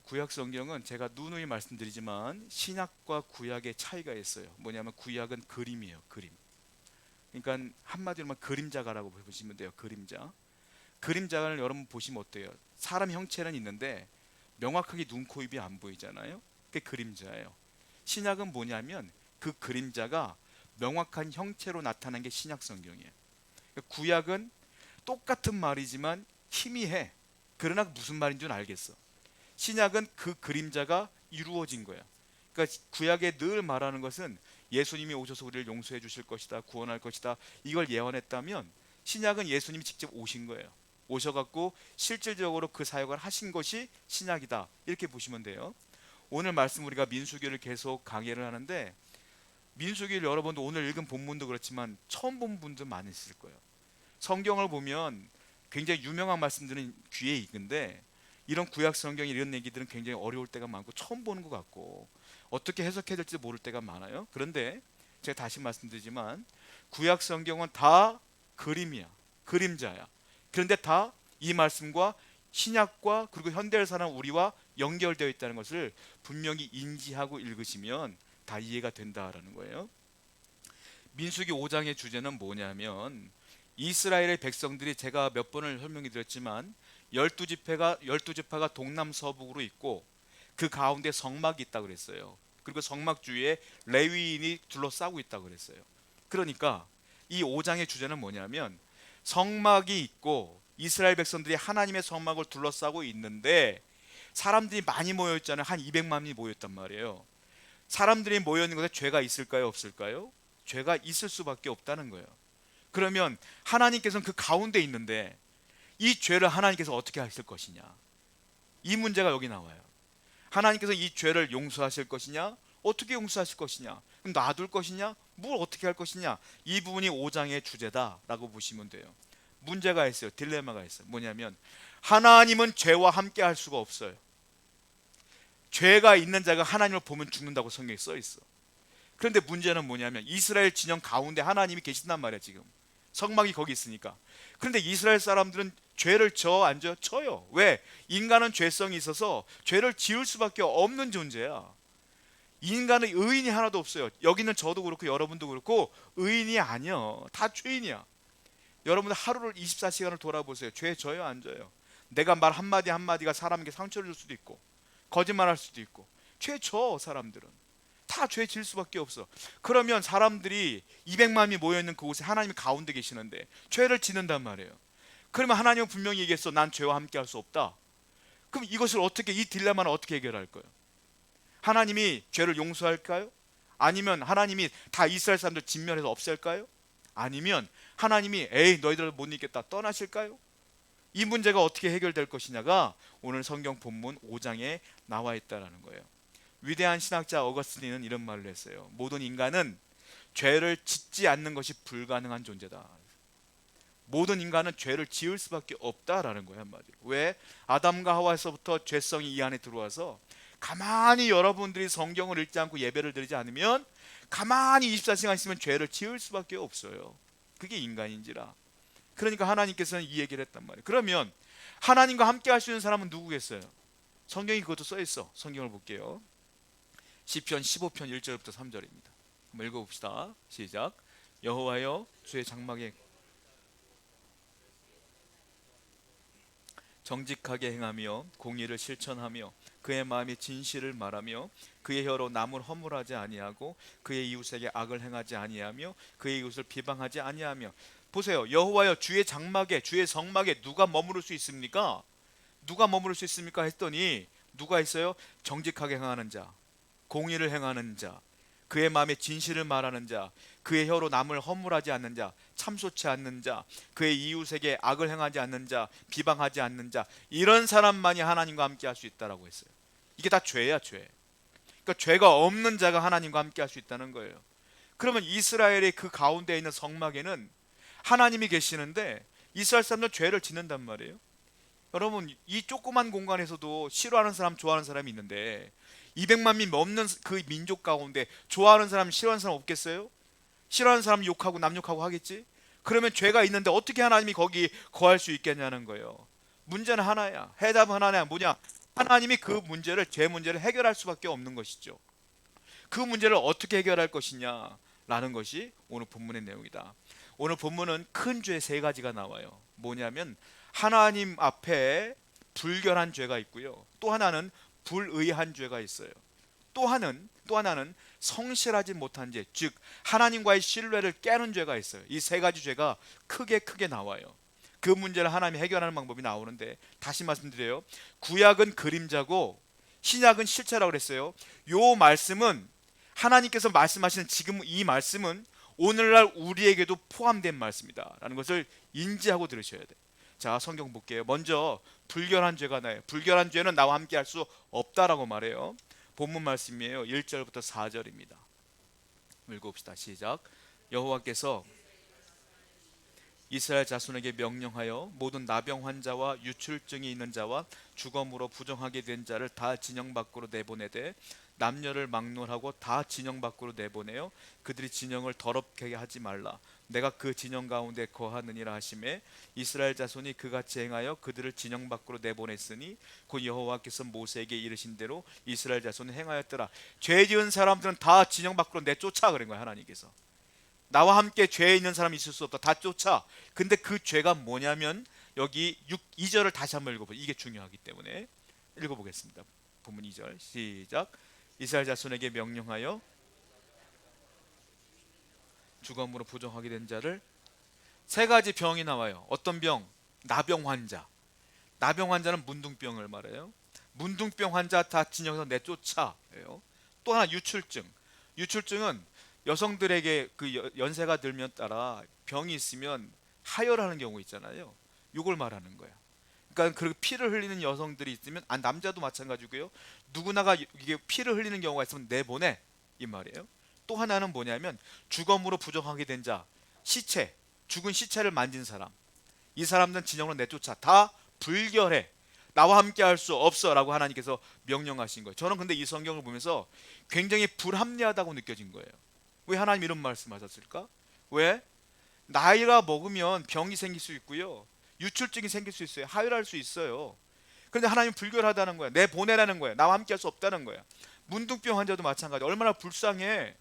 구약 성경은 제가 누누이 말씀드리지만 신약과 구약의 차이가 있어요. 뭐냐면 구약은 그림이에요. 그림. 그러니까 한마디로 말 그림자가라고 보시면 돼요. 그림자. 그림자를 여러분 보시면 어때요? 사람 형체는 있는데 명확하게 눈, 코, 입이 안 보이잖아요. 그게 그림자예요. 신약은 뭐냐면 그 그림자가 명확한 형체로 나타난 게 신약 성경이에요. 그러니까 구약은 똑같은 말이지만 희미해. 그러나 무슨 말인 줄 알겠어. 신약은 그 그림자가 이루어진 거야. 그러니까 구약에 늘 말하는 것은 예수님이 오셔서 우리를 용서해 주실 것이다, 구원할 것이다, 이걸 예언했다면 신약은 예수님이 직접 오신 거예요. 오셔갖고 실질적으로 그 사역을 하신 것이 신약이다, 이렇게 보시면 돼요. 오늘 말씀 우리가 민수기를 계속 강의를 하는데, 민수기를 여러분도 오늘 읽은 본문도 그렇지만 처음 본 분도 많으실 거예요. 성경을 보면 굉장히 유명한 말씀들은 귀에 익은데 이런 구약 성경 이런 얘기들은 굉장히 어려울 때가 많고 처음 보는 것 같고 어떻게 해석해야 될지 모를 때가 많아요. 그런데 제가 다시 말씀드리지만 구약 성경은 다 그림이야, 그림자야. 그런데 다 이 말씀과 신약과 그리고 현대를 사는 우리와 연결되어 있다는 것을 분명히 인지하고 읽으시면 다 이해가 된다라는 거예요. 민수기 5장의 주제는 뭐냐면 이스라엘의 백성들이, 제가 몇 번을 설명해 드렸지만 12지파가 동남서북으로 있고 그 가운데 성막이 있다고 그랬어요. 그리고 성막 주위에 레위인이 둘러싸고 있다고 그랬어요. 그러니까 이 5장의 주제는 뭐냐면 성막이 있고 이스라엘 백성들이 하나님의 성막을 둘러싸고 있는데 사람들이 많이 모여 있잖아요. 한 200만이 모였단 말이에요. 사람들이 모여 있는 곳에 죄가 있을까요, 없을까요? 죄가 있을 수밖에 없다는 거예요. 그러면 하나님께서는 그 가운데 있는데 이 죄를 하나님께서 어떻게 하실 것이냐, 이 문제가 여기 나와요. 하나님께서 이 죄를 용서하실 것이냐, 어떻게 용서하실 것이냐, 그럼 놔둘 것이냐, 뭘 어떻게 할 것이냐, 이 부분이 5장의 주제다라고 보시면 돼요. 문제가 있어요. 딜레마가 있어요. 뭐냐면 하나님은 죄와 함께 할 수가 없어요. 죄가 있는 자가 하나님을 보면 죽는다고 성경에 써 있어. 그런데 문제는 뭐냐면 이스라엘 진영 가운데 하나님이 계신단 말이야. 지금 성막이 거기 있으니까. 그런데 이스라엘 사람들은 죄를 져 안 져? 쳐요. 왜? 인간은 죄성이 있어서 죄를 지을 수밖에 없는 존재야. 인간의 의인이 하나도 없어요. 여기는 저도 그렇고 여러분도 그렇고 의인이 아니야. 다 죄인이야. 여러분들 하루를 24시간을 돌아보세요. 죄 져요, 안 져요? 내가 말 한마디 한마디가 사람에게 상처를 줄 수도 있고 거짓말할 수도 있고 죄 져. 사람들은 다 죄 질 수밖에 없어. 그러면 사람들이 200만이 모여있는 그곳에 하나님이 가운데 계시는데 죄를 짓는단 말이에요. 그러면 하나님은 분명히 얘기했어. 난 죄와 함께 할 수 없다. 그럼 이것을 어떻게, 이 딜레마는 어떻게 해결할 거예요? 하나님이 죄를 용서할까요? 아니면 하나님이 다 이스라엘 사람들 진멸해서 없앨까요? 아니면 하나님이 에이 너희들 못 이기겠다 떠나실까요? 이 문제가 어떻게 해결될 것이냐가 오늘 성경 본문 5장에 나와 있다는 거예요. 위대한 신학자 어거스틴은 이런 말을 했어요. 모든 인간은 죄를 짓지 않는 것이 불가능한 존재다. 모든 인간은 죄를 지을 수밖에 없다라는 거예요, 한마디로. 왜? 아담과 하와에서부터 죄성이 이 안에 들어와서 가만히 여러분들이 성경을 읽지 않고 예배를 드리지 않으면 가만히 24시간 있으면 죄를 지을 수밖에 없어요. 그게 인간인지라. 그러니까 하나님께서는 이 얘기를 했단 말이에요. 그러면 하나님과 함께 할 수 있는 사람은 누구겠어요? 성경이 그것도 써 있어. 성경을 볼게요. 시편 15편 1절부터 3절입니다. 한번 읽어봅시다. 시작. 여호와여 주의 장막에 정직하게 행하며 공의를 실천하며 그의 마음에 진실을 말하며 그의 혀로 남을 허물하지 아니하고 그의 이웃에게 악을 행하지 아니하며 그의 이웃을 비방하지 아니하며. 보세요. 여호와여 주의 장막에, 주의 성막에 누가 머무를 수 있습니까? 누가 머무를 수 있습니까? 했더니 누가 있어요? 정직하게 행하는 자, 공의를 행하는 자, 그의 마음에 진실을 말하는 자, 그의 혀로 남을 허물하지 않는 자, 참소치 않는 자, 그의 이웃에게 악을 행하지 않는 자, 비방하지 않는 자, 이런 사람만이 하나님과 함께 할 수 있다라고 했어요. 이게 다 죄야, 죄. 그러니까 죄가 없는 자가 하나님과 함께 할 수 있다는 거예요. 그러면 이스라엘의 그 가운데 있는 성막에는 하나님이 계시는데 이스라엘 사람들은 죄를 짓는단 말이에요. 여러분, 이 조그만 공간에서도 싫어하는 사람, 좋아하는 사람이 있는데 200만 명 넘는 그 민족 가운데 좋아하는 사람, 싫어하는 사람 없겠어요? 싫어하는 사람 욕하고 남욕하고 하겠지? 그러면 죄가 있는데 어떻게 하나님이 거기 거할 수 있겠냐는 거예요. 문제는 하나야. 해답은 하나야. 뭐냐? 하나님이 그 문제를, 죄 문제를 해결할 수밖에 없는 것이죠. 그 문제를 어떻게 해결할 것이냐라는 것이 오늘 본문의 내용이다. 오늘 본문은 큰 죄 세 가지가 나와요. 뭐냐면 하나님 앞에 불결한 죄가 있고요. 또 하나는 불의한 죄가 있어요. 또 하나는 성실하지 못한 죄, 즉 하나님과의 신뢰를 깨는 죄가 있어요. 이 세 가지 죄가 크게 나와요. 그 문제를 하나님이 해결하는 방법이 나오는데, 다시 말씀드려요. 구약은 그림자고 신약은 실체라고 그랬어요. 요 말씀은, 하나님께서 말씀하시는 지금 이 말씀은 오늘날 우리에게도 포함된 말씀이다 라는 것을 인지하고 들으셔야 돼요. 자, 성경 볼게요. 먼저 불결한 죄가 나요. 불결한 죄는 나와 함께 할 수 없다라고 말해요. 본문 말씀이에요. 1절부터 4절입니다. 읽어봅시다. 시작. 여호와께서 이스라엘 자손에게 명령하여 모든 나병 환자와 유출증이 있는 자와 주검으로 부정하게 된 자를 다 진영 밖으로 내보내되 남녀를 막론하고 다 진영 밖으로 내보내어 그들이 진영을 더럽게 하지 말라. 내가 그 진영 가운데 거하느니라 하시매 이스라엘 자손이 그같이 행하여 그들을 진영 밖으로 내보냈으니 곧 여호와께서 모세에게 이르신 대로 이스라엘 자손이 행하였더라. 죄 지은 사람들은 다 진영 밖으로 내쫓아 그런 거야. 하나님께서 나와 함께 죄에 있는 사람이 있을 수 없다. 다 쫓아. 근데 그 죄가 뭐냐면 여기 2절을 다시 한번 읽어보세요. 이게 중요하기 때문에 읽어보겠습니다. 본문 2절 시작. 이스라엘 자손에게 명령하여 주검으로 부정하게 된 자를, 세 가지 병이 나와요. 어떤 병? 나병 환자. 나병 환자는 문둥병을 말해요. 문둥병 환자 다 진영에서 내쫓아요. 또 하나 유출증. 유출증은 여성들에게 그 연세가 들면 따라 병이 있으면 하혈하는 경우 있잖아요. 이걸 말하는 거야. 그러니까 그 피를 흘리는 여성들이 있으면, 남자도 마찬가지고요. 누구나가 이게 피를 흘리는 경우가 있으면 내보내 이 말이에요. 또 하나는 뭐냐면 주검으로 부정하게 된 자, 시체, 죽은 시체를 만진 사람. 이 사람들은 진영으로 내쫓아. 다 불결해. 나와 함께 할 수 없어 라고 하나님께서 명령하신 거예요. 저는 근데 이 성경을 보면서 굉장히 불합리하다고 느껴진 거예요. 왜 하나님 이런 말씀하셨을까? 왜? 나이가 먹으면 병이 생길 수 있고요. 유출증이 생길 수 있어요. 하혈할 수 있어요. 그런데 하나님 불결하다는 거야. 내보내라는 거야. 나와 함께 할 수 없다는 거야. 문둥병 환자도 마찬가지. 얼마나 불쌍해.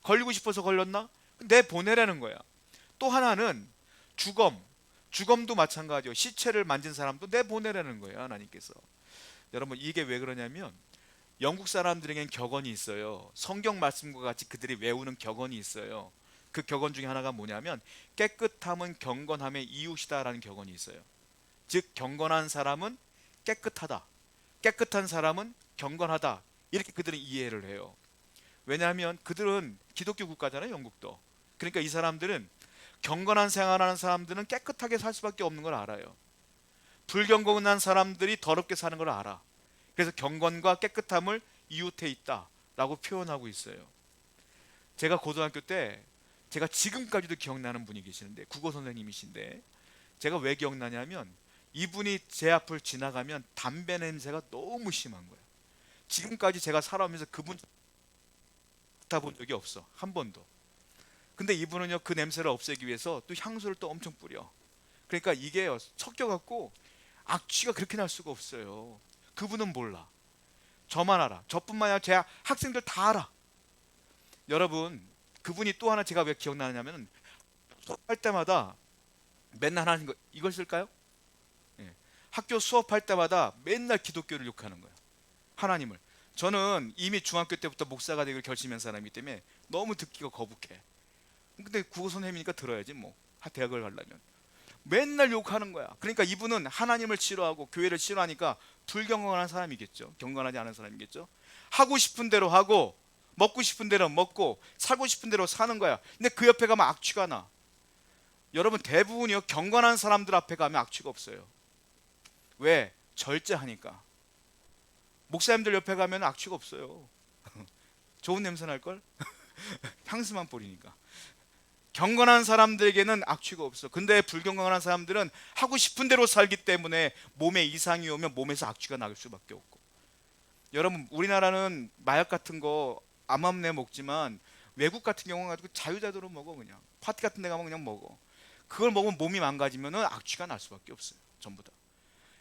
걸리고 싶어서 걸렸나? 내보내라는 거야. 또 하나는 주검도 마찬가지요. 시체를 만진 사람도 내보내라는 거예요. 하나님께서. 여러분, 이게 왜 그러냐면 영국 사람들에겐 격언이 있어요. 성경 말씀과 같이 그들이 외우는 격언이 있어요. 그 격언 중에 하나가 뭐냐면 깨끗함은 경건함의 이웃이다라는 격언이 있어요. 즉 경건한 사람은 깨끗하다, 깨끗한 사람은 경건하다, 이렇게 그들은 이해를 해요. 왜냐하면 그들은 기독교 국가잖아요. 영국도. 그러니까 이 사람들은, 경건한 생활하는 사람들은 깨끗하게 살 수밖에 없는 걸 알아요. 불경건한 사람들이 더럽게 사는 걸 알아. 그래서 경건과 깨끗함을 이웃해 있다라고 표현하고 있어요. 제가 고등학교 때, 제가 지금까지도 기억나는 분이 계시는데, 국어 선생님이신데, 제가 왜 기억나냐면 이분이 제 앞을 지나가면 담배 냄새가 너무 심한 거예요. 지금까지 제가 살아오면서 그분 맡아본 적이 없어. 한 번도. 근데 이분은요, 그 냄새를 없애기 위해서 또 향수를 또 엄청 뿌려. 그러니까 이게 섞여갖고 악취가 그렇게 날 수가 없어요. 그분은 몰라. 저만 알아. 저뿐만 아니라 제 학생들 다 알아. 여러분, 그분이 또 하나 제가 왜 기억나냐면 수업할 때마다 맨날 하는 거, 이걸 쓸까요? 예. 학교 수업할 때마다 맨날 기독교를 욕하는 거예요. 하나님을. 저는 이미 중학교 때부터 목사가 되기를 결심한 사람이기 때문에 너무 듣기가 거북해. 근데 국어 선생님이니까 들어야지 뭐. 대학을 가려면. 맨날 욕하는 거야. 그러니까 이분은 하나님을 싫어하고 교회를 싫어하니까 불경건한 사람이겠죠. 경건하지 않은 사람이겠죠. 하고 싶은 대로 하고 먹고 싶은 대로 먹고 살고 싶은 대로 사는 거야. 근데 그 옆에 가면 악취가 나. 여러분, 대부분이요, 경건한 사람들 앞에 가면 악취가 없어요. 왜? 절제하니까. 목사님들 옆에 가면 악취가 없어요. 좋은 냄새 날걸? 향수만 뿌리니까. 경건한 사람들에게는 악취가 없어. 근데 불경건한 사람들은 하고 싶은 대로 살기 때문에 몸에 이상이 오면 몸에서 악취가 날 수밖에 없고. 여러분, 우리나라는 마약 같은 거 암암내 먹지만 외국 같은 경우는 가지고 자유자재로 먹어. 그냥 파티 같은 데 가면 그냥 먹어. 그걸 먹으면 몸이 망가지면 악취가 날 수밖에 없어요. 전부 다.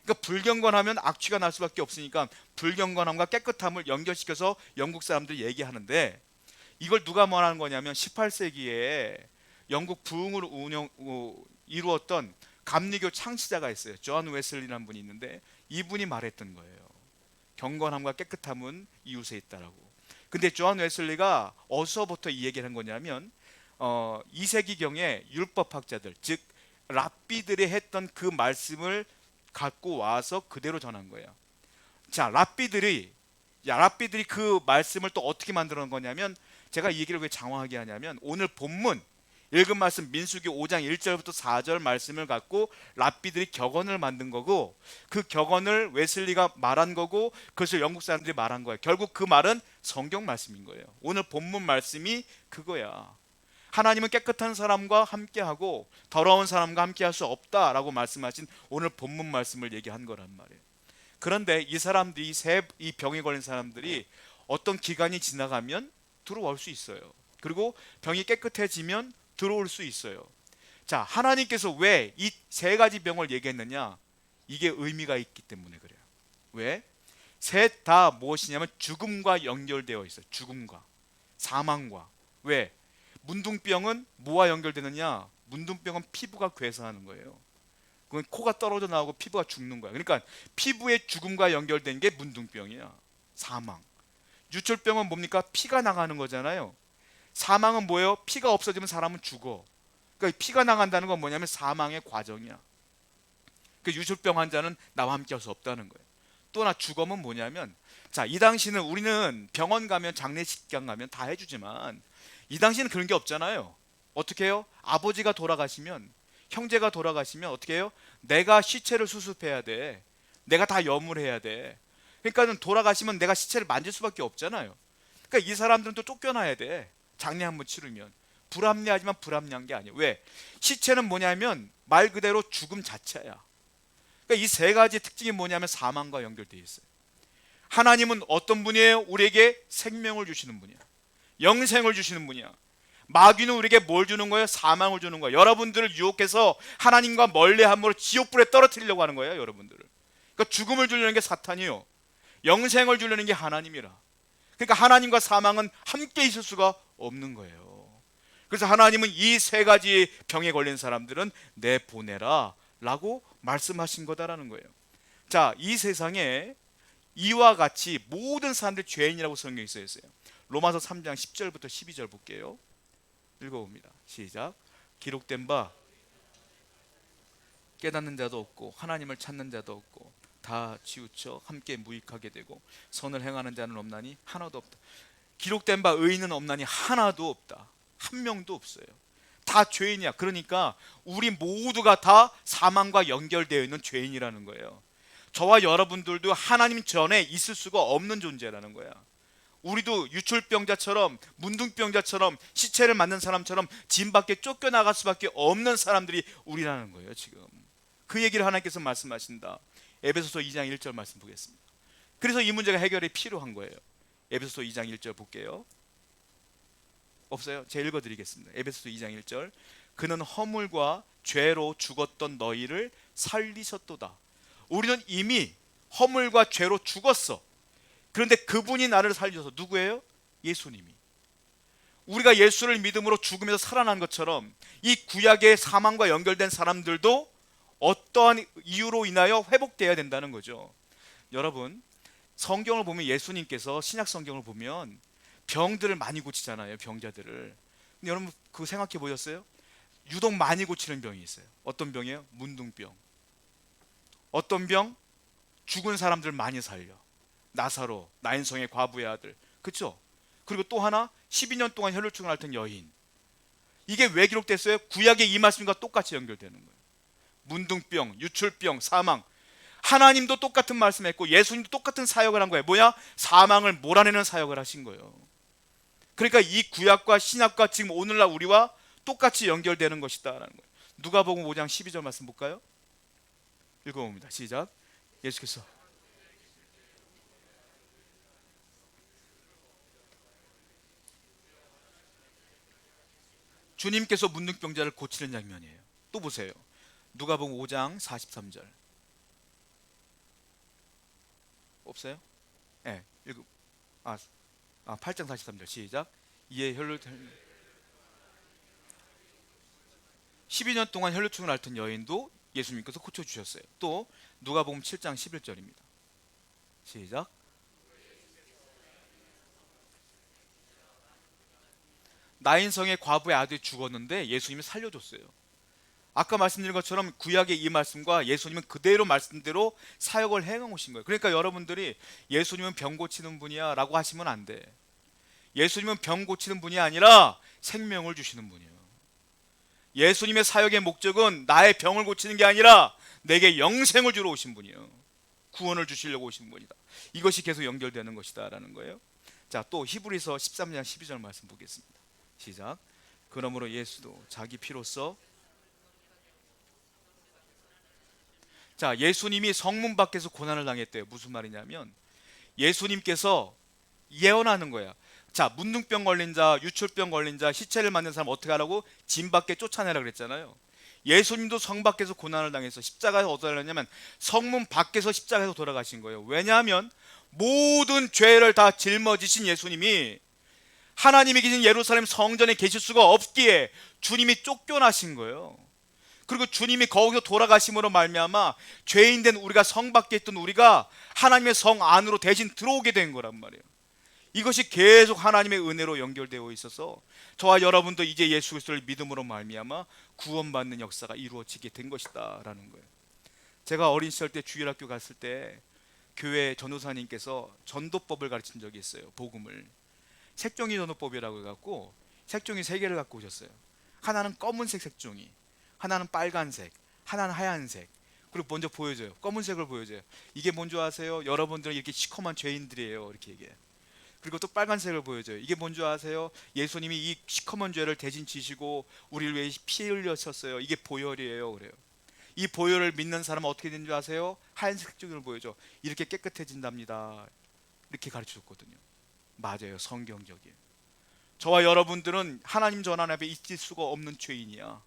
그러니까 불경건하면 악취가 날 수밖에 없으니까 불경건함과 깨끗함을 연결시켜서 영국 사람들이 얘기하는데, 이걸 누가 말하는 거냐면 18세기에 영국 부흥을 이루었던 감리교 창시자가 있어요. 존 웨슬리라는 분이 있는데 이분이 말했던 거예요. 경건함과 깨끗함은 이웃에 있다라고. 근데 존 웨슬리가 어디서부터 이 얘기를 한 거냐면 2세기경에 율법학자들, 즉 랍비들이 했던 그 말씀을 갖고 와서 그대로 전한 거예요. 자, 랍비들이 그 말씀을 또 어떻게 만들어 놓은 거냐면, 제가 이 얘기를 왜 장황하게 하냐면, 오늘 본문 읽은 말씀 민수기 5장 1절부터 4절 말씀을 갖고 랍비들이 격언을 만든 거고, 그 격언을 웨슬리가 말한 거고, 그것을 영국 사람들이 말한 거예요. 결국 그 말은 성경 말씀인 거예요. 오늘 본문 말씀이 그거야. 하나님은 깨끗한 사람과 함께하고 더러운 사람과 함께할 수 없다라고 말씀하신 오늘 본문 말씀을 얘기한 거란 말이에요. 그런데 이 사람들이, 이 병에 걸린 사람들이 어떤 기간이 지나가면 들어올 수 있어요. 그리고 병이 깨끗해지면 들어올 수 있어요. 자, 하나님께서 왜 이 세 가지 병을 얘기했느냐? 이게 의미가 있기 때문에 그래요. 왜? 셋 다 무엇이냐면 죽음과 연결되어 있어요. 죽음과 사망과. 왜? 문둥병은 뭐와 연결되느냐? 문둥병은 피부가 괴사하는 거예요. 그건 코가 떨어져 나오고 피부가 죽는 거야. 그러니까 피부의 죽음과 연결된 게 문둥병이야. 사망. 유출병은 뭡니까? 피가 나가는 거잖아요. 사망은 뭐예요? 피가 없어지면 사람은 죽어. 그러니까 피가 나간다는 건 뭐냐면 사망의 과정이야. 그 유출병 환자는 나와 함께 할 수 없다는 거예요. 또 하나 죽음은 뭐냐면, 자, 이 당시는 우리는 병원 가면, 장례식장 가면 다 해주지만 이 당시는 그런 게 없잖아요. 어떻게 해요? 아버지가 돌아가시면, 형제가 돌아가시면 어떻게 해요? 내가 시체를 수습해야 돼. 내가 다 염을 돼. 그러니까는 돌아가시면 내가 시체를 만질 수밖에 없잖아요. 그러니까 이 사람들은 또 쫓겨나야 돼. 장례 한번 치르면. 불합리하지만 불합리한 게 아니에요. 왜? 시체는 뭐냐면 말 그대로 죽음 자체야. 그러니까 이 세 가지 특징이 뭐냐면 사망과 연결되어 있어요. 하나님은 어떤 분이에요? 우리에게 생명을 주시는 분이야. 영생을 주시는 분이야. 마귀는 우리에게 뭘 주는 거예요? 사망을 주는 거예요. 여러분들을 유혹해서 하나님과 멀리함으로 지옥불에 떨어뜨리려고 하는 거예요, 여러분들을. 그러니까 죽음을 주려는 게 사탄이요, 영생을 주려는 게 하나님이라. 그러니까 하나님과 사망은 함께 있을 수가 없는 거예요. 그래서 하나님은 이 세 가지 병에 걸린 사람들은 내보내라 라고 말씀하신 거다라는 거예요. 자, 이 세상에 이와 같이 모든 사람들이 죄인이라고 성경에 써 있어요. 로마서 3장 10절부터 12절 볼게요. 읽어봅니다. 시작. 기록된 바 깨닫는 자도 없고 하나님을 찾는 자도 없고 다 치우쳐 함께 무익하게 되고 선을 행하는 자는 없나니 하나도 없다. 기록된 바 의인은 없나니 하나도 없다. 한 명도 없어요. 다 죄인이야. 그러니까 우리 모두가 다 사망과 연결되어 있는 죄인이라는 거예요. 저와 여러분들도 하나님 전에 있을 수가 없는 존재라는 거야. 우리도 유출병자처럼, 문둥병자처럼, 시체를 맞는 사람처럼 진 밖에 쫓겨나갈 수밖에 없는 사람들이 우리라는 거예요. 지금 그 얘기를 하나님께서 말씀하신다. 에베소서 2장 1절 말씀 보겠습니다. 그래서 이 문제가 해결이 필요한 거예요. 에베소서 2장 1절 볼게요. 없어요? 제가 읽어드리겠습니다. 에베소서 2장 1절. 그는 허물과 죄로 죽었던 너희를 살리셨도다. 우리는 이미 허물과 죄로 죽었어. 그런데 그분이 나를 살려서, 누구예요? 예수님이. 우리가 예수를 믿음으로 죽으면서 살아난 것처럼 이 구약의 사망과 연결된 사람들도 어떠한 이유로 인하여 회복되어야 된다는 거죠. 여러분, 성경을 보면 예수님께서, 신약 성경을 보면 병들을 많이 고치잖아요. 병자들을. 근데 여러분 그거 생각해 보셨어요? 유독 많이 고치는 병이 있어요. 어떤 병이에요? 문둥병. 어떤 병? 죽은 사람들 많이 살려. 나사로, 나인성의 과부의 아들. 그렇죠? 그리고 또 하나, 12년 동안 혈루증을 앓던 여인. 이게 왜 기록됐어요? 구약의 이 말씀과 똑같이 연결되는 거예요. 문둥병, 유출병, 사망. 하나님도 똑같은 말씀했고 예수님도 똑같은 사역을 한 거예요. 뭐야? 사망을 몰아내는 사역을 하신 거예요. 그러니까 이 구약과 신약과 지금 오늘날 우리와 똑같이 연결되는 것이다라는 거예요. 누가복음 5장 12절 말씀 볼까요? 읽어봅니다. 시작. 예수께서 주님께서 문둥병자를 고치는 장면이에요. 또 보세요. 누가복음 5장 43절. 없어요? 예. 아, 8장 43절 시작. 이에 12년 동안 혈루증을 앓던 여인도 예수님께서 고쳐주셨어요. 또 누가복음 7장 11절입니다. 시작. 나인성의 과부의 아들이 죽었는데 예수님이 살려줬어요. 아까 말씀드린 것처럼 구약의 이 말씀과 예수님은 그대로 말씀대로 사역을 행해 오신 거예요. 그러니까 여러분들이 예수님은 병 고치는 분이야 라고 하시면 안 돼. 예수님은 병 고치는 분이 아니라 생명을 주시는 분이에요. 예수님의 사역의 목적은 나의 병을 고치는 게 아니라 내게 영생을 주러 오신 분이에요. 구원을 주시려고 오신 분이다. 이것이 계속 연결되는 것이다 라는 거예요. 자, 또 히브리서 13장 12절 말씀 보겠습니다. 시작. 그러므로 예수도 자기 피로써, 자, 예수님이 성문 밖에서 고난을 당했대요. 무슨 말이냐면 예수님께서 예언하는 거야. 자, 문둥병 걸린 자, 유출병 걸린 자, 시체를 만든 사람 어떻게 하라고? 진 밖에 쫓아내라 그랬잖아요. 예수님도 성 밖에서 고난을 당해서 십자가에서 어떻게 하냐면 성문 밖에서 십자가에서 돌아가신 거예요. 왜냐하면 모든 죄를 다 짊어지신 예수님이 하나님이 계신 예루살렘 성전에 계실 수가 없기에 주님이 쫓겨나신 거예요. 그리고 주님이 거기서 돌아가심으로 말미암아 죄인된 우리가, 성 밖에 있던 우리가 하나님의 성 안으로 대신 들어오게 된 거란 말이에요. 이것이 계속 하나님의 은혜로 연결되어 있어서 저와 여러분도 이제 예수 그리스도를 믿음으로 말미암아 구원받는 역사가 이루어지게 된 것이다 라는 거예요. 제가 어린 시절 때 주일학교 갔을 때 교회 전도사님께서 전도법을 가르친 적이 있어요. 복음을 색종이 전도법이라고 해갖고 색종이 3개를 갖고 오셨어요. 하나는 검은색 색종이, 하나는 빨간색, 하나는 하얀색. 그리고 먼저 보여줘요. 검은색을 보여줘요. 이게 뭔지 아세요? 여러분들은 이렇게 시커먼 죄인들이에요. 이렇게 얘기해요. 그리고 또 빨간색을 보여줘요. 이게 뭔지 아세요? 예수님이 이 시커먼 죄를 대신 지시고 우리를 위해 피 흘렸었어요. 이게 보혈이에요. 그래요. 이 보혈을 믿는 사람은 어떻게 되는 줄 아세요? 하얀색 색종이를 보여줘. 이렇게 깨끗해진답니다. 이렇게 가르쳐줬거든요. 맞아요. 성경적이에요. 저와 여러분들은 하나님 전환 앞에 있을 수가 없는 죄인이야.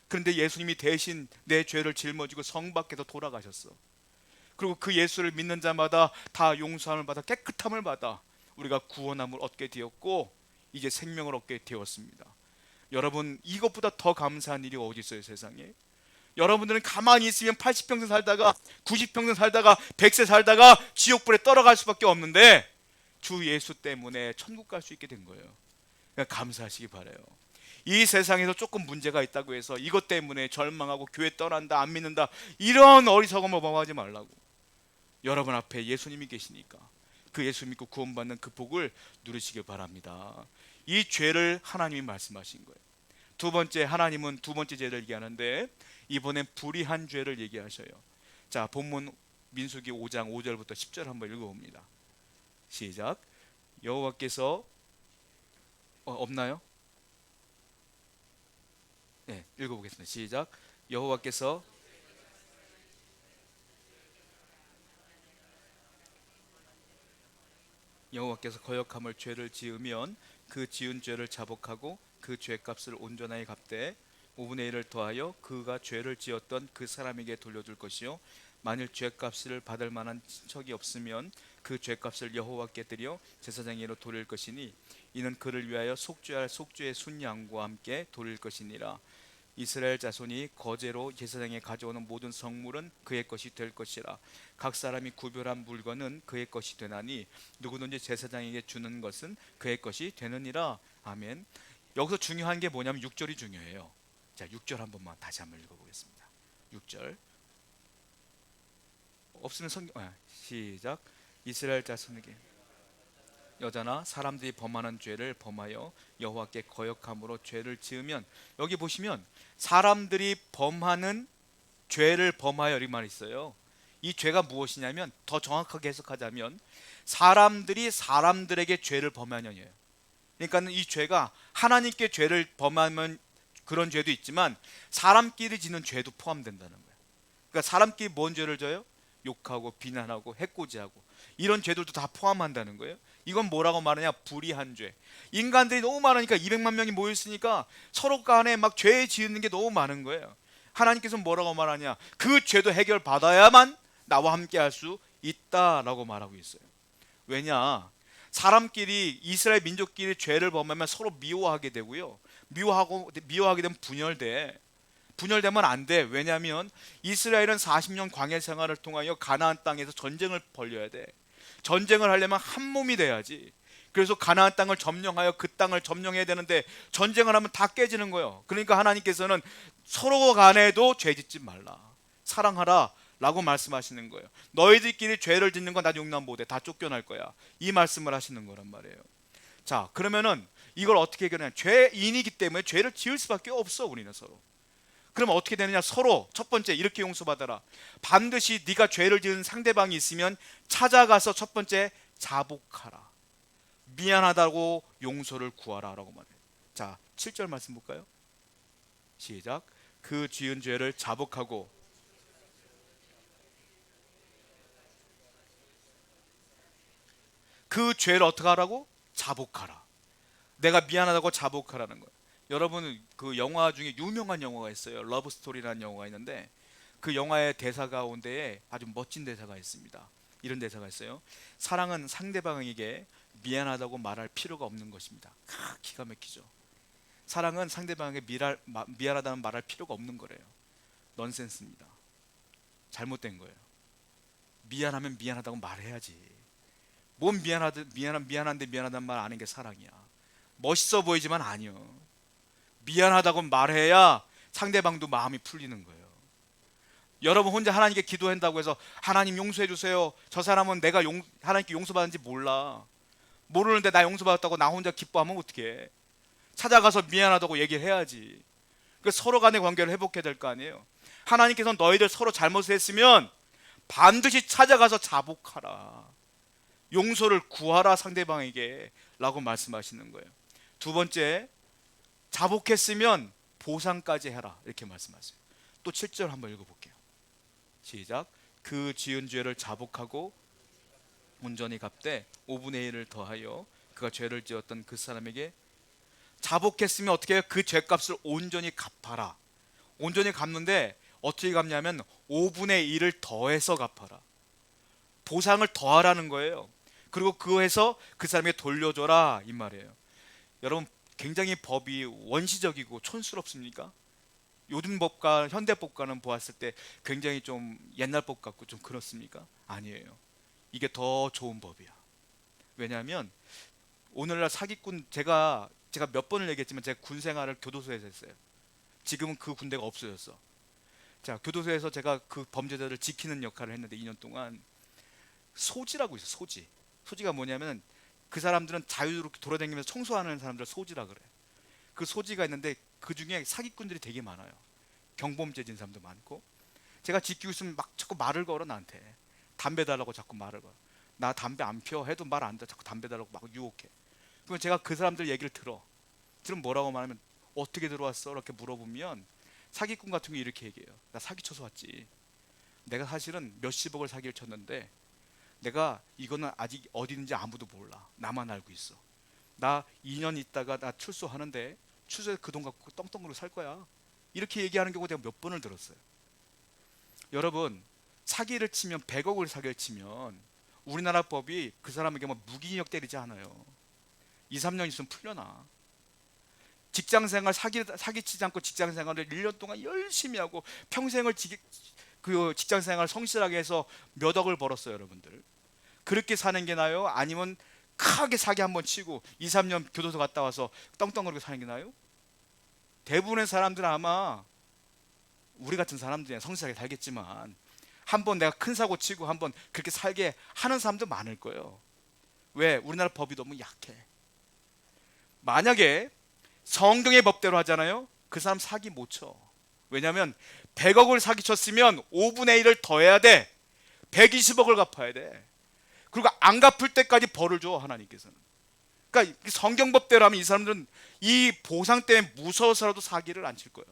그런데 예수님이 대신 내 죄를 짊어지고 성 밖에서 돌아가셨어. 그리고 그 예수를 믿는 자마다 다 용서함을 받아 깨끗함을 받아 우리가 구원함을 얻게 되었고 이제 생명을 얻게 되었습니다. 여러분, 이것보다 더 감사한 일이 어디 있어요, 세상에? 여러분들은 가만히 있으면 80평생 살다가 90평생 살다가 100세 살다가 지옥불에 떨어갈 수밖에 없는데 주 예수 때문에 천국 갈 수 있게 된 거예요. 그러니까 감사하시기 바라요. 이 세상에서 조금 문제가 있다고 해서 이것 때문에 절망하고 교회 떠난다, 안 믿는다, 이런 어리석음을 범하지 말라고. 여러분 앞에 예수님이 계시니까 그 예수 믿고 구원받는 그 복을 누리시길 바랍니다. 이 죄를 하나님이 말씀하신 거예요. 두 번째, 하나님은 두 번째 죄를 얘기하는데 이번엔 불의한 죄를 얘기하셔요. 자, 본문 민수기 5장 5절부터 10절 한번 읽어봅니다. 시작. 여호와께서 없나요? 네, 읽어보겠습니다. 시작. 여호와께서 거역함을 죄를 지으면 그 지은 죄를 자복하고 그 죄값을 온전하게 갚되 5분의 1을 더하여 그가 죄를 지었던 그 사람에게 돌려줄 것이요 만일 죄값을 받을 만한 친척이 없으면 그 죄값을 여호와께 드려 제사장에게로 돌릴 것이니 이는 그를 위하여 속죄할 속죄의 순양과 함께 돌릴 것이니라. 이스라엘 자손이 거제로 제사장에 가져오는 모든 성물은 그의 것이 될 것이라. 각 사람이 구별한 물건은 그의 것이 되나니 누구든지 제사장에게 주는 것은 그의 것이 되느니라. 아멘. 여기서 중요한 게 뭐냐면 6절이 중요해요. 자, 6절 한 번만 다시 한번 읽어보겠습니다. 6절 없으면 시작. 이스라엘 자손에게 여자나 사람들이 범하는 죄를 범하여 여호와께 거역함으로 죄를 지으면, 여기 보시면 사람들이 범하는 죄를 범하여 이렇게 말이 있어요. 이 죄가 무엇이냐면 더 정확하게 해석하자면 사람들이 사람들에게 죄를 범하느냐예요. 그러니까 이 죄가 하나님께 죄를 범하면 그런 죄도 있지만 사람끼리 짓는 죄도 포함된다는 거예요. 그러니까 사람끼리 뭔 죄를 져요? 욕하고 비난하고 해코지하고 이런 죄들도 다 포함한다는 거예요. 이건 뭐라고 말하냐? 불의한 죄. 인간들이 너무 많으니까 200만 명이 모였으니까 서로 간에 막 죄 지은 게 너무 많은 거예요. 하나님께서 뭐라고 말하냐? 그 죄도 해결받아야만 나와 함께 할 수 있다라고 말하고 있어요. 왜냐? 사람끼리 이스라엘 민족끼리 죄를 범하면 서로 미워하게 되고요. 미워하게 되면 분열돼. 분열되면 안 돼. 왜냐하면 이스라엘은 40년 광야 생활을 통하여 가나안 땅에서 전쟁을 벌여야 돼. 전쟁을 하려면 한 몸이 돼야지. 그래서 가나안 땅을 점령하여 그 땅을 점령해야 되는데 전쟁을 하면 다 깨지는 거예요. 그러니까 하나님께서는 서로 간에도 죄 짓지 말라, 사랑하라 라고 말씀하시는 거예요. 너희들끼리 죄를 짓는 건 나 용납 못해. 다 쫓겨날 거야. 이 말씀을 하시는 거란 말이에요. 자, 그러면은 이걸 어떻게 해결하냐? 죄인이기 때문에 죄를 지을 수밖에 없어, 우리는 서로. 그럼 어떻게 되느냐? 서로 첫 번째 이렇게 용서받아라. 반드시 네가 죄를 지은 상대방이 있으면 찾아가서 첫 번째 자복하라. 미안하다고 용서를 구하라 라고 말해요. 자, 7절 말씀 볼까요? 시작. 그 지은 죄를 자복하고 그 죄를 어떻게 하라고? 자복하라. 내가 미안하다고 자복하라는 거예요. 여러분, 그 영화 중에 유명한 영화가 있어요. 러브 스토리라는 영화가 있는데 그 영화의 대사 가운데에 아주 멋진 대사가 있습니다. 이런 대사가 있어요. 사랑은 상대방에게 미안하다고 말할 필요가 없는 것입니다. 기가 막히죠. 사랑은 상대방에게 미안하다는 말할 필요가 없는 거래요. 넌센스입니다. 잘못된 거예요. 미안하면 미안하다고 말해야지. 뭔 미안한데 미안하다는 말 아는 게 사랑이야. 멋있어 보이지만 아니요. 미안하다고 말해야 상대방도 마음이 풀리는 거예요. 여러분 혼자 하나님께 기도한다고 해서 하나님 용서해 주세요. 저 사람은 내가 하나님께 용서받은지 몰라. 모르는데 나 용서받았다고 나 혼자 기뻐하면 어떡해. 찾아가서 미안하다고 얘기를 해야지. 그 서로 간의 관계를 회복해야 될 거 아니에요. 하나님께서 너희들 서로 잘못을 했으면 반드시 찾아가서 자복하라. 용서를 구하라 상대방에게 라고 말씀하시는 거예요. 두 번째, 자복했으면 보상까지 해라 이렇게 말씀하세요. 또 7절 한번 읽어볼게요. 시작. 그 지은 죄를 자복하고 온전히 갚되 5분의 1을 더하여 그가 죄를 지었던 그 사람에게 자복했으면 어떻게 해요? 그 죄값을 온전히 갚아라. 온전히 갚는데 어떻게 갚냐면 5분의 1을 더해서 갚아라. 보상을 더하라는 거예요. 그리고 그거해서 그 사람에게 돌려줘라 이 말이에요. 여러분, 굉장히 법이 원시적이고 촌스럽습니까? 요즘 법과 현대법과는 보았을 때 굉장히 좀 옛날 법 같고 좀 그렇습니까? 아니에요. 이게 더 좋은 법이야. 왜냐하면 오늘날 사기꾼, 제가 몇 번을 얘기했지만 제가 군 생활을 교도소에서 했어요. 지금은 그 군대가 없어졌어. 자, 교도소에서 제가 그 범죄자를 지키는 역할을 했는데 2년 동안 소지라고 있어. 소지가 뭐냐면 그 사람들은 자유롭게 돌아다니면서 청소하는 사람들 소지라 그래. 그 소지가 있는데 그 중에 사기꾼들이 되게 많아요. 경범죄 진 사람도 많고. 제가 지키고 있으면 막 자꾸 말을 걸어 나한테. 담배 달라고 자꾸 말을 걸어. 나 담배 안 피워 해도 말 안 돼. 자꾸 담배 달라고 막 유혹해. 그러면 제가 그 사람들 얘기를 들으면 뭐라고 말하면 어떻게 들어왔어? 이렇게 물어보면 사기꾼 같은 게 이렇게 얘기해요. 나 사기쳐서 왔지. 내가 사실은 몇십억을 사기를 쳤는데 내가 이거는 아직 어디 있는지 아무도 몰라. 나만 알고 있어. 나 2년 있다가 나 출소하는데 출소해서 그 돈 갖고 떵떵으로 살 거야. 이렇게 얘기하는 경우 내가 몇 번을 들었어요. 여러분, 사기를 치면 100억을 사기를 치면 우리나라 법이 그 사람에게 뭐 무기징역 때리지 않아요. 2, 3년 있으면 풀려나. 직장생활 사기치지 않고 직장생활을 1년 동안 열심히 하고 평생을 그 직장생활 성실하게 해서 몇 억을 벌었어요. 여러분들, 그렇게 사는 게 나아요? 아니면 크게 사기 한번 치고 2, 3년 교도소 갔다 와서 떵떵거리고 사는 게 나아요? 대부분의 사람들은 아마 우리 같은 사람들이 성실하게 살겠지만 한번 내가 큰 사고 치고 한번 그렇게 살게 하는 사람도 많을 거예요. 왜? 우리나라 법이 너무 약해. 만약에 성경의 법대로 하잖아요. 그 사람 사기 못 쳐. 왜냐하면 100억을 사기쳤으면 5분의 1을 더해야 돼. 120억을 갚아야 돼. 그리고 안 갚을 때까지 벌을 줘, 하나님께서는. 그러니까 성경법대로 하면 이 사람들은 이 보상 때문에 무서워서라도 사기를 안 칠 거예요.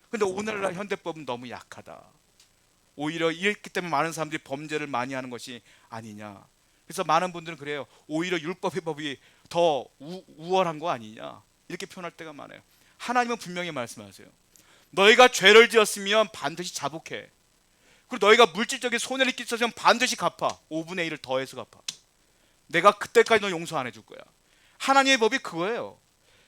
근데 오늘날 현대법은 너무 약하다. 오히려 이렇기 때문에 많은 사람들이 범죄를 많이 하는 것이 아니냐. 그래서 많은 분들은 그래요. 오히려 율법의 법이 더 우월한 거 아니냐, 이렇게 표현할 때가 많아요. 하나님은 분명히 말씀하세요. 너희가 죄를 지었으면 반드시 자복해. 그리고 너희가 물질적인 손해를 끼쳤으면 반드시 갚아. 5분의 1을 더해서 갚아. 내가 그때까지 너 용서 안 해줄 거야. 하나님의 법이 그거예요.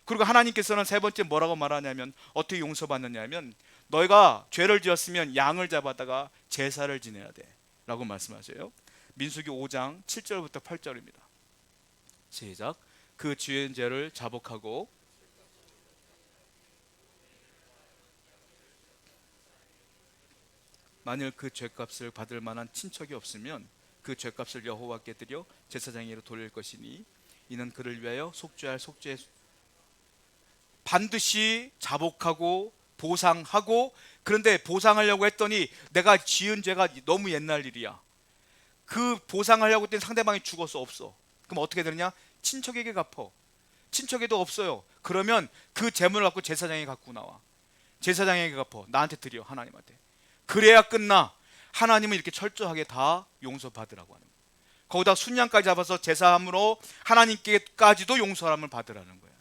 그리고 하나님께서는 세 번째 뭐라고 말하냐면, 어떻게 용서받느냐면, 너희가 죄를 지었으면 양을 잡아다가 제사를 지내야 돼 라고 말씀하세요. 민수기 5장 7절부터 8절입니다. 시작. 그 지은 죄를 자복하고 만일 그 죄값을 받을 만한 친척이 없으면 그 죄값을 여호와께 드려 제사장에게로 돌릴 것이니 이는 그를 위하여 속죄할 속죄. 반드시 자복하고 보상하고. 그런데 보상하려고 했더니 내가 지은 죄가 너무 옛날 일이야. 그 보상하려고 했더니 상대방이 죽었어. 없어. 그럼 어떻게 되느냐? 친척에게 갚어. 친척에도 없어요. 그러면 그 재물을 갖고 제사장에게 갖고 나와. 제사장에게 갚어. 나한테 드려. 하나님한테. 그래야 끝나. 하나님은 이렇게 철저하게 다 용서받으라고 하는 거예요. 거기다 순양까지 잡아서 제사함으로 하나님께까지도 용서함을 받으라는 거예요.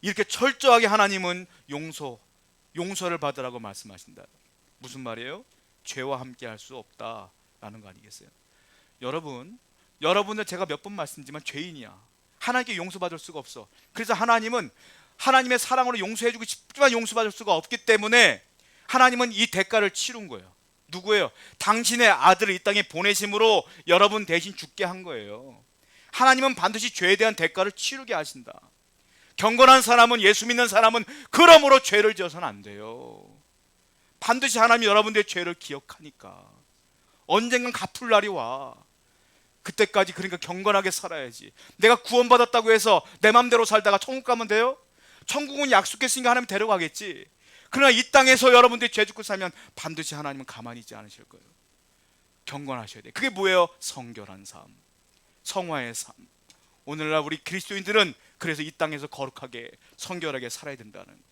이렇게 철저하게 하나님은 용서를 받으라고 말씀하신다. 무슨 말이에요? 죄와 함께 할 수 없다라는 거 아니겠어요? 여러분들 제가 몇 번 말씀드리지만 죄인이야. 하나님께 용서받을 수가 없어. 그래서 하나님은 하나님의 사랑으로 용서해주고 싶지만 용서받을 수가 없기 때문에 하나님은 이 대가를 치른 거예요. 누구예요? 당신의 아들을 이 땅에 보내심으로 여러분 대신 죽게 한 거예요. 하나님은 반드시 죄에 대한 대가를 치르게 하신다. 경건한 사람은, 예수 믿는 사람은 그러므로 죄를 지어서는 안 돼요. 반드시 하나님이 여러분들의 죄를 기억하니까 언젠간 갚을 날이 와. 그때까지 그러니까 경건하게 살아야지. 내가 구원받았다고 해서 내 맘대로 살다가 천국 가면 돼요? 천국은 약속했으니까 하나님 데려가겠지. 그러나 이 땅에서 여러분들이 죄 짓고 살면 반드시 하나님은 가만히 있지 않으실 거예요. 경건하셔야 돼요. 그게 뭐예요? 성결한 삶, 성화의 삶. 오늘날 우리 그리스도인들은 그래서 이 땅에서 거룩하게 성결하게 살아야 된다는.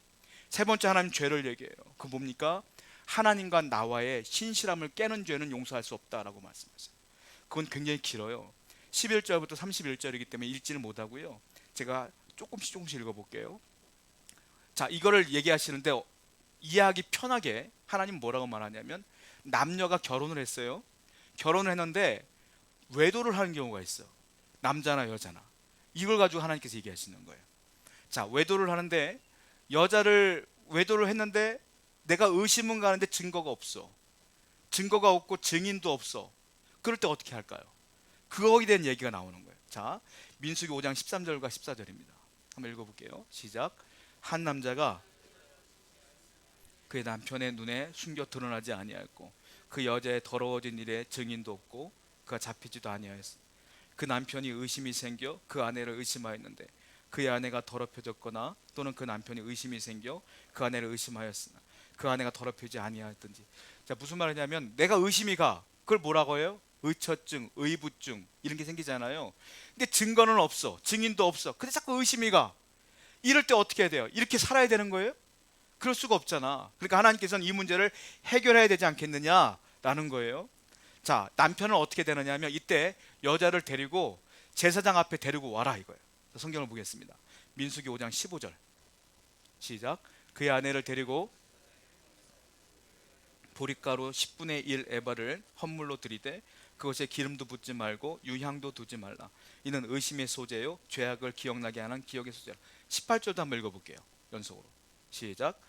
세 번째 하나님 죄를 얘기해요. 그 뭡니까? 하나님과 나와의 신실함을 깨는 죄는 용서할 수 없다라고 말씀하세요. 그건 굉장히 길어요. 11절부터 31절이기 때문에 읽지는 못하고요. 제가 조금씩 읽어볼게요. 자, 이거를 얘기하시는데 이해하기 편하게 하나님 뭐라고 말하냐면, 남녀가 결혼을 했어요. 결혼을 했는데 외도를 하는 경우가 있어. 남자나 여자나. 이걸 가지고 하나님께서 얘기하시는 거예요. 자, 외도를 하는데 외도를 했는데 내가 의심은 가는데 증거가 없어. 증거가 없고 증인도 없어. 그럴 때 어떻게 할까요? 그거에 대한 얘기가 나오는 거예요. 자, 민수기 5장 13절과 14절입니다. 한번 읽어볼게요. 시작. 한 남자가 그의 남편의 눈에 숨겨 드러나지 아니하였고 그 여자의 더러워진 일에 증인도 없고 그가 잡히지도 아니하였으니 그 남편이 의심이 생겨 그 아내를 의심하였는데 그의 아내가 더럽혀졌거나 또는 그 남편이 의심이 생겨 그 아내를 의심하였으나 그 아내가 더럽히지 아니하였든지. 자, 무슨 말이냐면 내가 의심이 가. 그걸 뭐라고 해요? 의처증, 의부증 이런 게 생기잖아요. 근데 증거는 없어. 증인도 없어. 근데 자꾸 의심이 가. 이럴 때 어떻게 해야 돼요? 이렇게 살아야 되는 거예요? 그럴 수가 없잖아. 그러니까 하나님께서는 이 문제를 해결해야 되지 않겠느냐라는 거예요. 자, 남편은 어떻게 되느냐 하면 이때 여자를 데리고 제사장 앞에 데리고 와라 이거예요. 성경을 보겠습니다. 민수기 5장 15절 시작. 그의 아내를 데리고 보릿가루 10분의 1 에바를 헌물로 들이되 그것에 기름도 붓지 말고 유향도 두지 말라. 이는 의심의 소재요 죄악을 기억나게 하는 기억의 소재라. 18절도 한번 읽어볼게요. 연속으로 시작.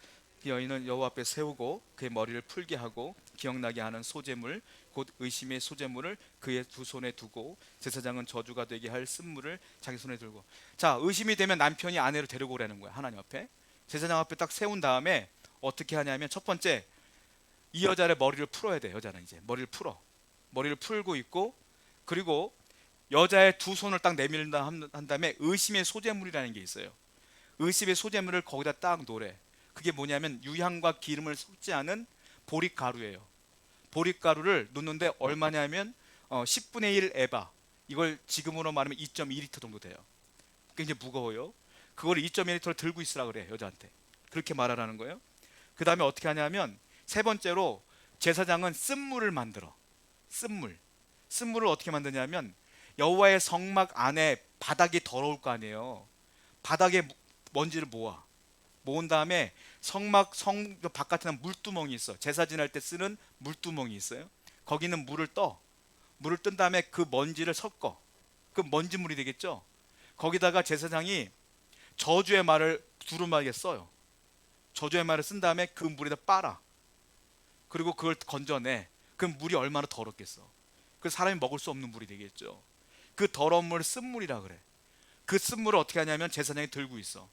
그 여인은 여호와 앞에 세우고 그의 머리를 풀게 하고 기억나게 하는 소재물 곧 의심의 소재물을 그의 두 손에 두고 제사장은 저주가 되게 할 쓴물을 자기 손에 들고. 자, 의심이 되면 남편이 아내를 데리고 오라는 거야. 하나님 앞에 제사장 앞에 딱 세운 다음에 어떻게 하냐면 첫 번째 이 여자의 머리를 풀어야 돼. 여자는 이제 머리를 풀고 있고 그리고 여자의 두 손을 딱 내밀다 한 다음에 의심의 소재물이라는 게 있어요. 의심의 소재물을 거기다 딱 놓으래. 그게 뭐냐면 유향과 기름을 섞지 않은 보릿가루예요. 보릿가루를 놓는데 얼마냐면 10분의 1 에바. 이걸 지금으로 말하면 2.2리터 정도 돼요. 굉장히 무거워요. 그걸 2.2리터를 들고 있으라 그래. 여자한테 그렇게 말하라는 거예요. 그 다음에 어떻게 하냐면 세 번째로 제사장은 쓴물을 만들어. 쓴물을 어떻게 만드냐면 여호와의 성막 안에 바닥이 더러울 거 아니에요. 바닥에 먼지를 모아. 모은 다음에 성막 성 바깥에는 물두멍이 있어. 제사 지날 때 쓰는 물두멍이 있어요. 거기는 물을 뜬 다음에 그 먼지를 섞어. 그 먼지물이 되겠죠. 거기다가 제사장이 저주의 말을 두루마리에 써요. 저주의 말을 쓴 다음에 그 물에다 빨아. 그리고 그걸 건져내. 그 물이 얼마나 더럽겠어. 그 사람이 먹을 수 없는 물이 되겠죠. 그 더러운 물을 쓴물이라 그래. 그 쓴물을 어떻게 하냐면 제사장이 들고 있어.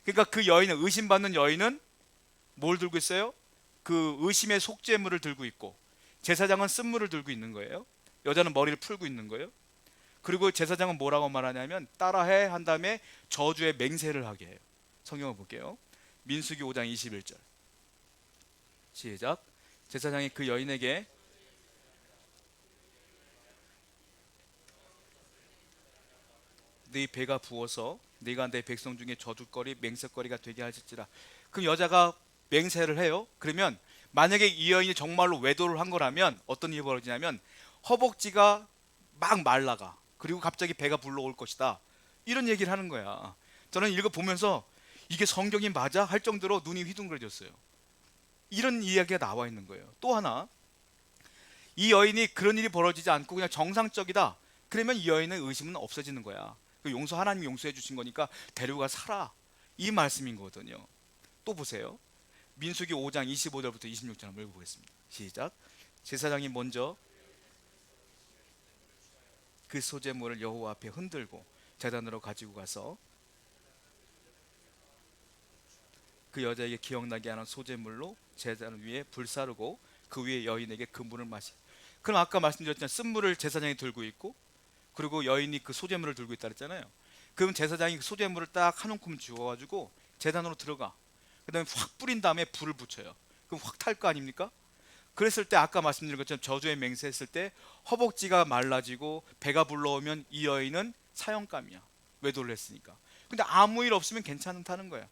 그러니까 그 여인은, 의심받는 여인은 뭘 들고 있어요? 그 의심의 속죄물을 들고 있고, 제사장은 쓴물을 들고 있는 거예요. 여자는 머리를 풀고 있는 거예요. 그리고 제사장은 뭐라고 말하냐면 따라해 한 다음에 저주의 맹세를 하게 해요. 성경을 볼게요. 민수기 5장 21절 시작. 제사장이 그 여인에게 네 배가 부어서 네가 내 백성 중에 저주거리 맹세거리가 되게 하실지라. 그럼 여자가 맹세를 해요. 그러면 만약에 이 여인이 정말로 외도를 한 거라면 어떤 일이 벌어지냐면 허벅지가 막 말라가, 그리고 갑자기 배가 불러올 것이다, 이런 얘기를 하는 거야. 저는 읽어보면서 이게 성경이 맞아? 할 정도로 눈이 휘둥그레졌어요. 이런 이야기가 나와 있는 거예요. 또 하나, 이 여인이 그런 일이 벌어지지 않고 그냥 정상적이다, 그러면 이 여인의 의심은 없어지는 거야. 하나님이 용서해 주신 거니까 데려가 살아, 이 말씀인 거거든요. 또 보세요. 민수기 5장 25절부터 26절 한번 읽어보겠습니다. 시작. 제사장이 먼저 그 소재물을 여호와 앞에 흔들고 제단으로 가지고 가서 그 여자에게 기억나게 하는 소재물로 제단 위에 불사르고 그 위에 여인에게 그 물을 마시. 그럼 아까 말씀드렸잖아요. 쓴물을 제사장이 들고 있고, 그리고 여인이 그 소재물을 들고 있다 그랬잖아요. 그럼 제사장이 그 소재물을 딱 한 움큼 주워가지고 제단으로 들어가. 그 다음에 확 뿌린 다음에 불을 붙여요. 그럼 확 탈 거 아닙니까? 그랬을 때 아까 말씀드린 것처럼 저주의 맹세했을 때 허벅지가 말라지고 배가 불러오면 이 여인은 사형감이야. 외도를 했으니까. 근데 아무 일 없으면 괜찮다는 거야.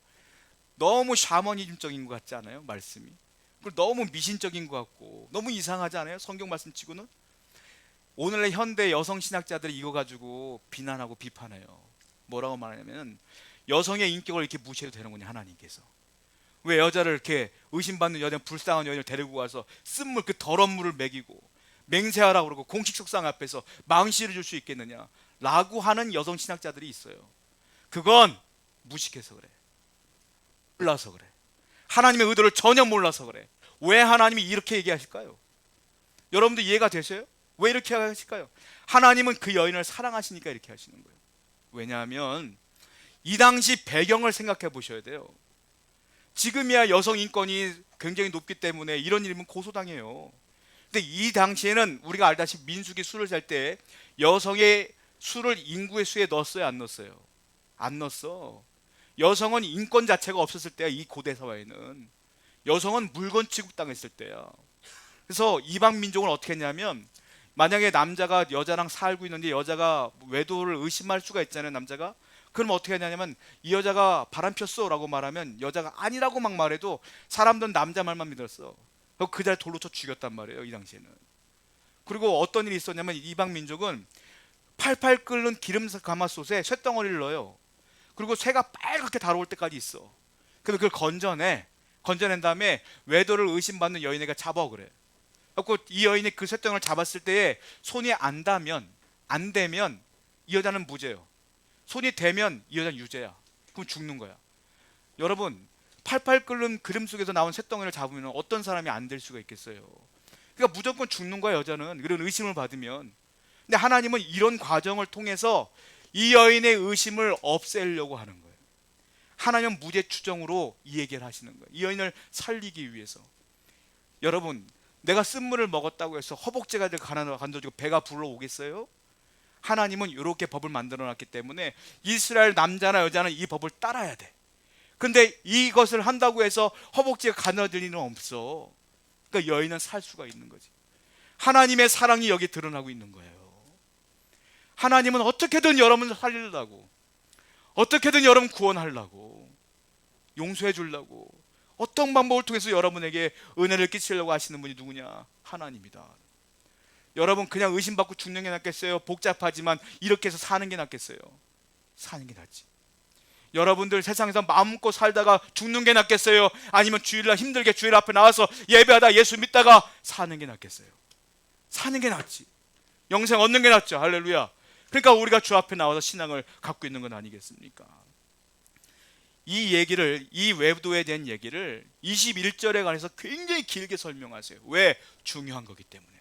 너무 샤머니즘적인 것 같지 않아요? 말씀이. 그리고 너무 미신적인 것 같고 너무 이상하지 않아요? 성경 말씀치고는. 오늘날 현대 여성 신학자들이 이거 가지고 비난하고 비판해요. 뭐라고 말하냐면 여성의 인격을 이렇게 무시해도 되는군요, 하나님께서. 왜 여자를 이렇게 의심받는 여자, 불쌍한 여인을 데리고 와서 쓴물, 그 더러운 물을 먹이고 맹세하라고 그러고 공식 석상 앞에서 망시를 줄 수 있겠느냐 라고 하는 여성 신학자들이 있어요. 그건 무식해서 그래. 몰라서 그래. 하나님의 의도를 전혀 몰라서 그래. 왜 하나님이 이렇게 얘기하실까요? 여러분들 이해가 되세요? 왜 이렇게 하실까요? 하나님은 그 여인을 사랑하시니까 이렇게 하시는 거예요. 왜냐하면 이 당시 배경을 생각해 보셔야 돼요. 지금이야 여성 인권이 굉장히 높기 때문에 이런 일이면 고소당해요. 근데 이 당시에는 우리가 알다시피 민수기 수를 잴 때 여성의 수를 인구의 수에 넣었어요, 안 넣었어요? 안 넣었어. 여성은 인권 자체가 없었을 때야. 이 고대 사회는 여성은 물건 취급당했을 때야. 그래서 이방 민족은 어떻게 했냐면, 만약에 남자가 여자랑 살고 있는데 여자가 외도를 의심할 수가 있잖아요, 남자가. 그럼 어떻게 하냐면 이 여자가 바람 폈어 라고 말하면 여자가 아니라고 막 말해도 사람들은 남자 말만 믿었어. 그 자리에 돌로 쳐 죽였단 말이에요, 이 당시에는. 그리고 어떤 일이 있었냐면 이방 민족은 팔팔 끓는 기름 가마솥에 쇳덩어리를 넣어요. 그리고 쇠가 빨갛게 달아올 때까지 있어. 그래서 그걸 건져낸 다음에 외도를 의심받는 여인에게 잡아 그래. 그래서 이 여인이 그 쇳덩어리를 잡았을 때에 손이 안 되면 이 여자는 무죄요. 손이 되면 이 여자는 유죄야. 그럼 죽는 거야. 여러분, 팔팔 끓는 기름 속에서 나온 쇳덩이를 잡으면 어떤 사람이 안 될 수가 있겠어요? 그러니까 무조건 죽는 거야, 여자는. 그런 의심을 받으면. 근데 하나님은 이런 과정을 통해서 이 여인의 의심을 없애려고 하는 거예요. 하나님은 무죄 추정으로 이 얘기를 하시는 거예요. 이 여인을 살리기 위해서. 여러분, 내가 쓴물을 먹었다고 해서 허벅지가 간도지고 배가 불러오겠어요? 하나님은 이렇게 법을 만들어 놨기 때문에 이스라엘 남자나 여자는 이 법을 따라야 돼. 근데 이것을 한다고 해서 허벅지가 가늘어질 일은 없어. 그러니까 여인은 살 수가 있는 거지. 하나님의 사랑이 여기 드러나고 있는 거예요. 하나님은 어떻게든 여러분을 살리려고, 어떻게든 여러분 구원하려고, 용서해 주려고, 어떤 방법을 통해서 여러분에게 은혜를 끼치려고 하시는 분이 누구냐? 하나님이다. 여러분, 그냥 의심받고 죽는 게 낫겠어요? 복잡하지만 이렇게 해서 사는 게 낫겠어요? 사는 게 낫지. 여러분들 세상에서 마음먹고 살다가 죽는 게 낫겠어요? 아니면 주일날 힘들게 주일 앞에 나와서 예배하다 예수 믿다가 사는 게 낫겠어요? 사는 게 낫지. 영생 얻는 게 낫죠. 할렐루야. 그러니까 우리가 주 앞에 나와서 신앙을 갖고 있는 건 아니겠습니까? 이 얘기를, 이 외도에 대한 얘기를 21절에 관해서 굉장히 길게 설명하세요. 왜? 중요한 거기 때문에.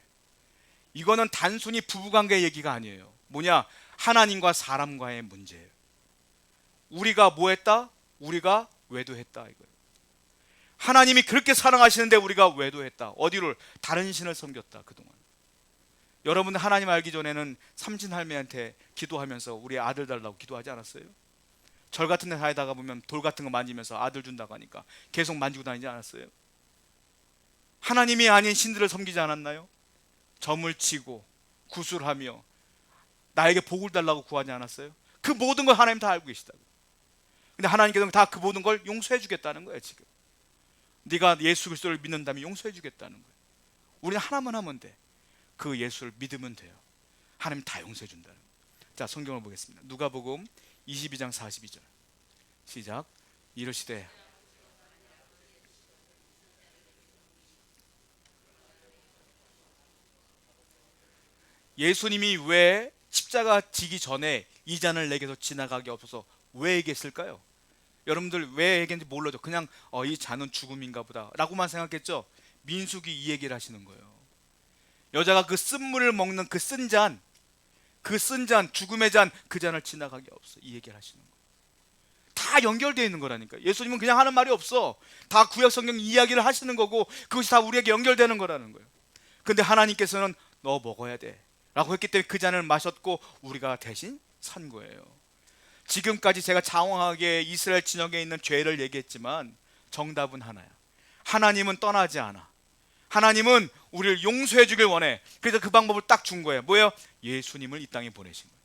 이거는 단순히 부부관계 얘기가 아니에요. 뭐냐? 하나님과 사람과의 문제예요. 우리가 뭐 했다? 우리가 외도했다 이거예요. 하나님이 그렇게 사랑하시는데 우리가 외도했다. 어디를? 다른 신을 섬겼다 그동안. 여러분 하나님 알기 전에는 삼신 할매한테 기도하면서 우리 아들 달라고 기도하지 않았어요? 절 같은 데 다니다가 보면 돌 같은 거 만지면서 아들 준다고 하니까 계속 만지고 다니지 않았어요? 하나님이 아닌 신들을 섬기지 않았나요? 점을 치고 구술하며 나에게 복을 달라고 구하지 않았어요? 그 모든 걸 하나님 다 알고 계시다고. 근데 하나님께서는 다 그 모든 걸 용서해 주겠다는 거예요. 지금 네가 예수 그리스도를 믿는다면 용서해 주겠다는 거예요. 우리는 하나만 하면 돼. 그 예수를 믿으면 돼요. 하나님 다 용서해 준다는 거예요. 자, 성경을 보겠습니다. 누가복음 22장 42절 시작. 이르시되 예수님이 왜 십자가 지기 전에 이 잔을 내게서 지나가게 없어서 왜 얘기했을까요? 여러분들 왜 얘기했는지 몰라죠. 그냥 이 잔은 죽음인가 보다 라고만 생각했죠. 민수기 이 얘기를 하시는 거예요. 여자가 그 쓴물을 먹는 그 쓴 잔, 그 쓴 잔, 죽음의 잔, 그 잔을 지나가게 없어, 이 얘기를 하시는 거예요. 다 연결되어 있는 거라니까. 예수님은 그냥 하는 말이 없어. 다 구약 성경 이야기를 하시는 거고 그것이 다 우리에게 연결되는 거라는 거예요. 근데 하나님께서는 너 먹어야 돼 라고 했기 때문에 그 잔을 마셨고 우리가 대신 산 거예요. 지금까지 제가 장황하게 이스라엘 진영에 있는 죄를 얘기했지만 정답은 하나야. 하나님은 떠나지 않아. 하나님은 우리를 용서해 주길 원해. 그래서 그 방법을 딱 준 거예요. 뭐예요? 예수님을 이 땅에 보내신 거예요.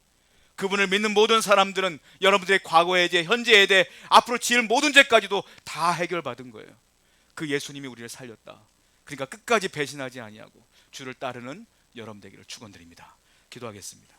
그분을 믿는 모든 사람들은 여러분들의 과거의 죄, 현재의 죄, 앞으로 지을 모든 죄까지도 다 해결받은 거예요. 그 예수님이 우리를 살렸다. 그러니까 끝까지 배신하지 아니하고 주를 따르는 여러분 되기를 축원드립니다. 기도하겠습니다.